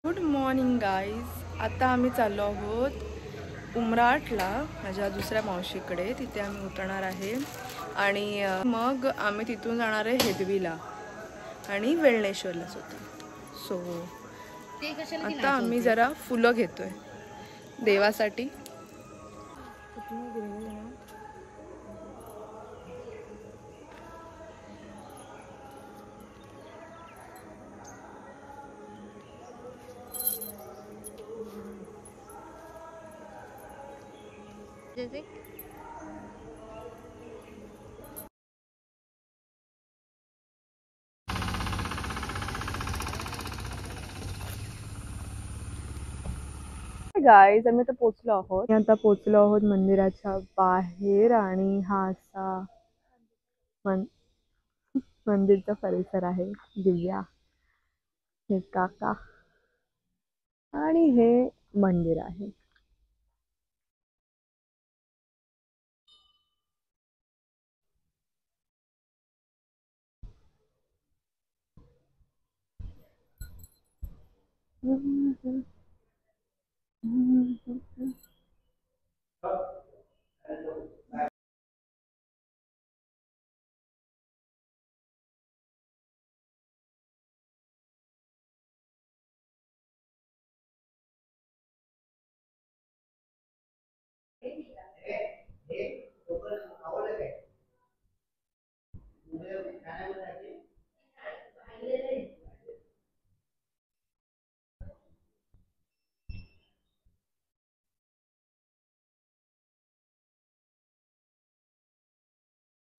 Good morning guys. आता आम्ही चाललो आहोत उमराटला, माझ्या दुसऱ्या मावशीकडे. तिथे आम्ही उतरणार आहे आणि मग आम्ही तिथून जाणार आहे हेदवीला आणि वेळणेश्वरला सुद्धा. सो आता आम्ही जरा फुलं घेतोय देवासाठी. गाईज, आम्ही आता पोचलो आहोत. मंदिराच्या बाहेर आणि हा असा मंदिरचा परिसर आहे. दिव्या, हे काका आणि हे मंदिर आहे.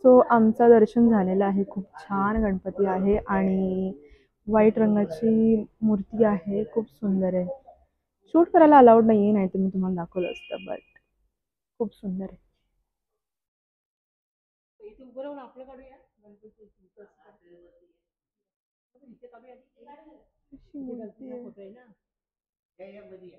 सो आमचं दर्शन झालेलं आहे. खूप छान गणपती आहे आणि व्हाईट रंगाची मूर्ती आहे. खूप सुंदर आहे. शूट करायला अलाउड नाहीये, नाही तर मी तुम्हाला दाखवलं असतं. बट खूप सुंदर आहे. अशी मूर्ती आहे.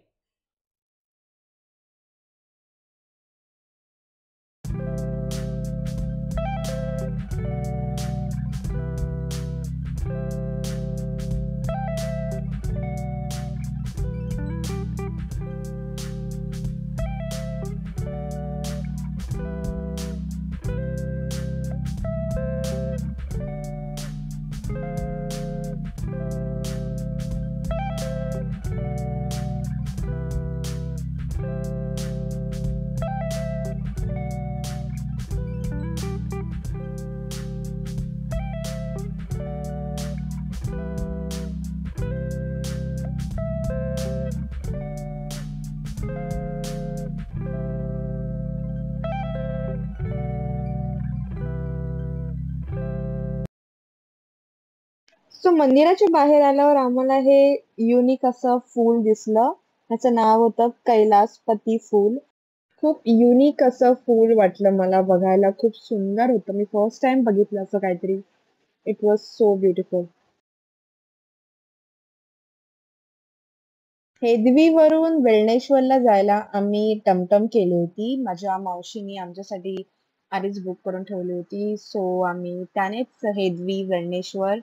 सो मंदिराच्या बाहेर आल्यावर आम्हाला हे युनिक असं फूल दिसलं. त्याचं नाव होतं कैलासपती फूल. खूप युनिक असं फूल वाटलं मला बघायला. खूप सुंदर होतं. मी फर्स्ट टाइम बघितलं असं काहीतरी. It was so beautiful. हेदवीवरून वेळणेश्वरला जायला आम्ही टमटम केली होती. माझ्या मावशीने आमच्यासाठी आधीच बुक करून ठेवली होती. सो आम्ही त्यानेच हेदवी, वेळणेश्वर,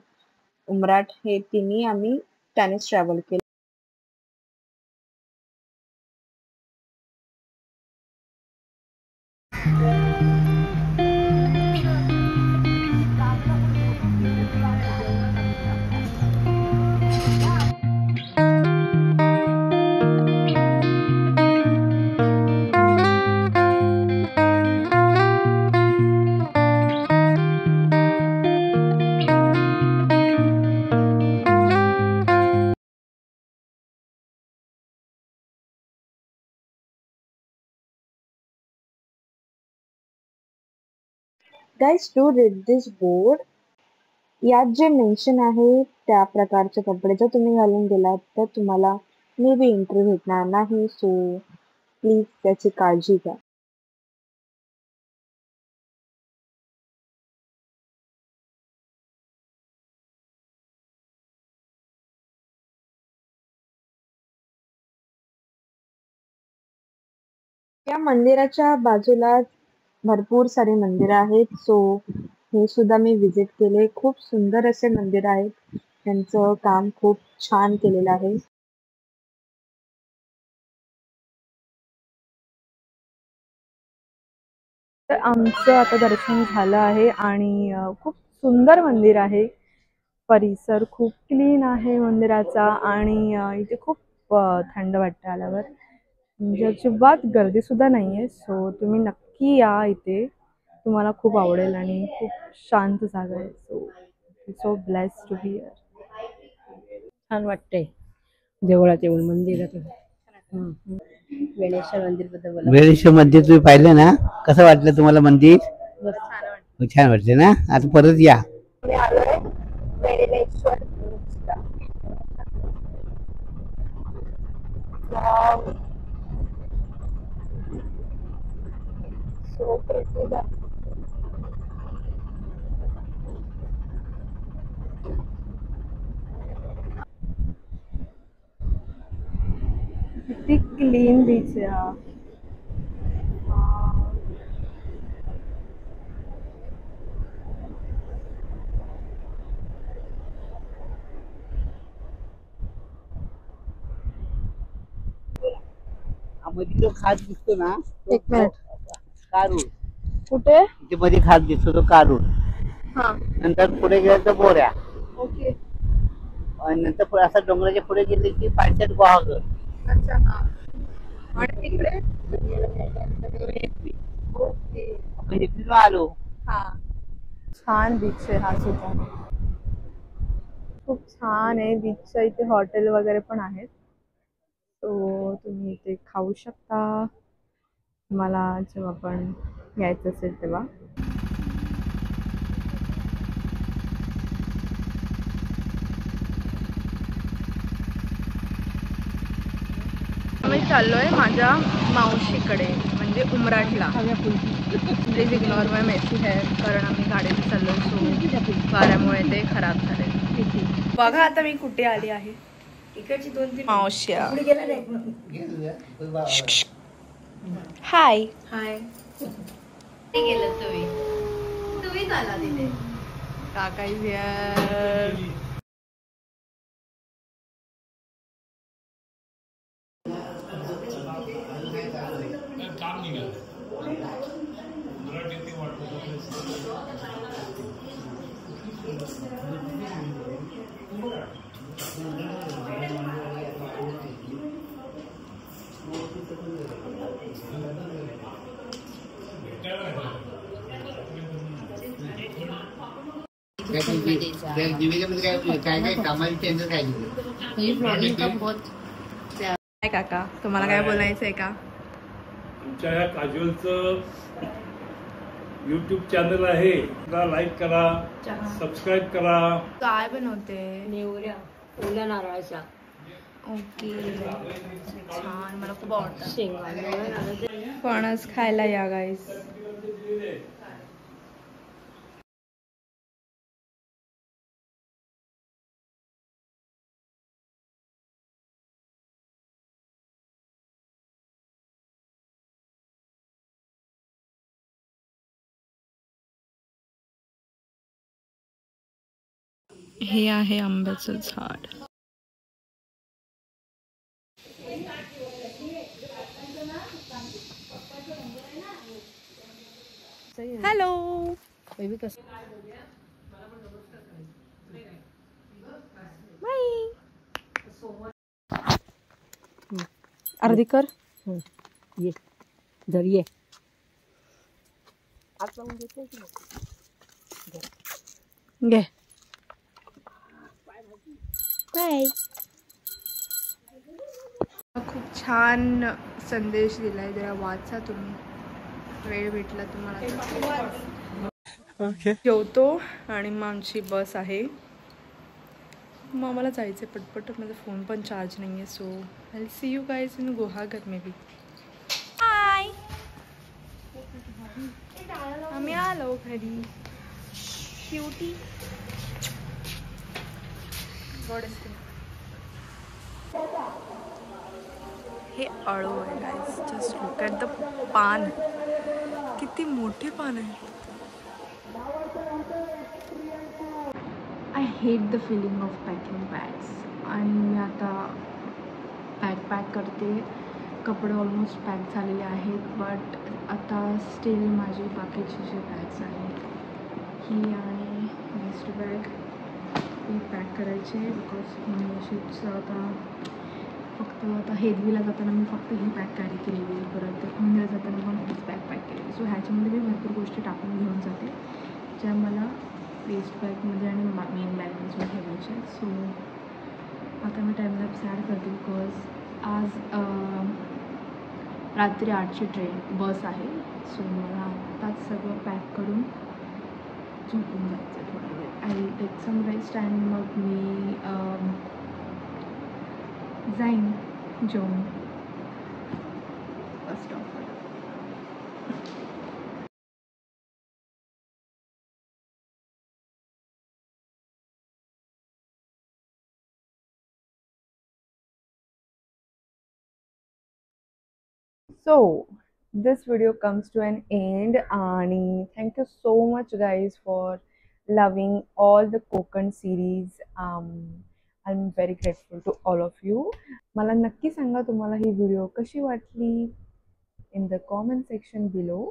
उमराट हे तिन्ही आम्ही त्यानेच ट्रॅव्हल केलं. Guys, do read this board. यात जे मेन्शन आहे त्या प्रकारचे कपडे जर तुम्ही घालून गेलात तर तुम्हाला मे बी एंट्री भेटणार नाही. सो प्लीज त्याची काळजी घ्या. या मंदिराच्या बाजूला भरपूर सारे मंदिर आहेत. सो हे सुद्धा मी विजिट केले. खूप सुंदर असे मंदिर आहेत. त्यांचं काम खूप छान केलेलं आहे. तर आमचं आता दर्शन झालं आहे आणि खूप सुंदर मंदिर आहे. परिसर खूप क्लीन आहे मंदिराचा आणि इथे खूप थंड वाटतं आल्यावर. म्हणजे अजिबात गर्दी सुद्धा नाहीये. सो तुम्ही नक्की या इथे. तुम्हाला खूप आवडेल आणि खूप शांत जागा आहे. So blessed to be here. छान वाटतंय देवळात येऊन मंदिरात. वेणेश्वर मंदिर बद्दल बोला. वेळेश्वर मंदिर तुम्ही पाहिलं ना, कसं वाटलं तुम्हाला मंदिर? छान वाटतं. छान वाटले ना, आता परत या. आम्ही आलोय वेणेश्वर बीचला. Wow. So pretty. किती क्लीन बीच आहे हा. मध्ये जो खात दिसतो ना, तो एक मिनिट. कारूळ. कुठे? इथे मध्ये खात दिसतो तो कारूळ. हा. नंतर पुढे गेलं तर बोऱ्या. ओके. आणि नंतर असं डोंगराच्या पुढे गेले की पाण्यात गुहागर. अच्छा. हा. आणि तिकडे ओके. आपण इथून आलो. हा. छान बीच आहे हा सुद्धा. खूप छान आहे. बीचच्या इथे हॉटेल वगैरे पण आहेत. सो तुम्ही इथे खाऊ शकता. मला जेव्हा पण यायचं असेल तेव्हा. आम्ही चाललोय माझ्या मावशीकडे म्हणजे उमराठला. Please ignore my messy hair कारण आम्ही गाडीने चाललोय. सो वाऱ्यामुळे ते खराब झाले. बघा आता मी कुठे आली आहे. इकडची 2-3 मावश्या. पुढे गेला नाही. हाय. हाय. ते गेलं तुम्हीच आला तिथे. काका इज हिअर. काय कामाची टेंडर काय काय काका तुम्हाला काय बोलायचं आहे का? तुमच्या या काजोलचं YouTube चॅनल आहे, त्याला लाईक करा, सबस्क्राईब करा. काय बनवते? नेवऱ्या ओल्या नारळाच्या. ओके. छान. मला खूप आवडतं. शेंगा फणस खायला या गाईस. हे आहे आंब्याचं झाड. हॅलो. बेबी कसं अर्धी कर. ये जरिये घे. काय खूप छान संदेश दिलाय. जरा वाचा तुम्ही, वेळ भेटला तुम्हाला. जेवतो आणि मग आमची बस आहे. मग आम्हाला जायचं आहे पटपट. माझा फोन पण चार्ज नाही आहे. So I see you guys in Guhagar may be. Hi. आम्ही आलो घरी. क्यूटी. हे अळू आहे guys. Just look at the पान. किती मोठे पान आहे. I hate the feeling of packing bags. आणि मी आता बॅग पॅक करते. कपडे ऑलमोस्ट पॅक झालेले आहेत. बट आता स्टील माझे बाकीचे जे बॅग्स आहेत ही आणि नेक्स्ट बॅग ही पॅक करायची आहे बिकॉज ही अशीच आता फक्त आता हेदवीला जाताना मी फक्त ही बॅग कॅरी केलेली आहे, परत पुण्याला जाताना पण हीच बॅग पॅक केलेली. सो ह्याच्यामध्ये मी भरपूर गोष्टी टाकून घेऊन जाते ज्या मला वेस्ट बॅगमध्ये आणि मेन बॅगमध्ये ठेवायच्या. सो आता मी टाईमलॅप्स ॲड करते बिकॉज आज रात्री 8ची बस आहे. सो मला आत्ताच सगळं पॅक करून झोपून जायचं थोडा वेळ. I take some rest and मग मी जाईन जेवून बस स्टॉपवर. So this video comes to an end and thank you so much guys for loving all the Kokan series. I'm very grateful to all of you. मला नक्की सांगा तुम्हाला ही video कशी वाटली in the comment section below.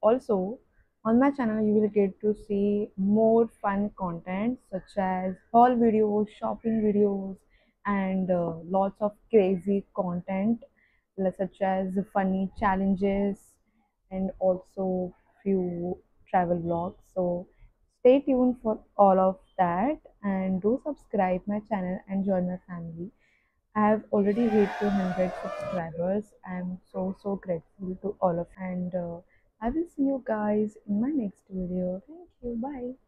Also on my channel you will get to see more fun content such as haul videos, shopping videos and lots of crazy content such as funny challenges and also few travel vlogs. So stay tuned for all of that and do subscribe my channel and join my family. I have already hit 200 subscribers. I am so grateful to all of, and I will see you guys in my next video. Thank you. Bye.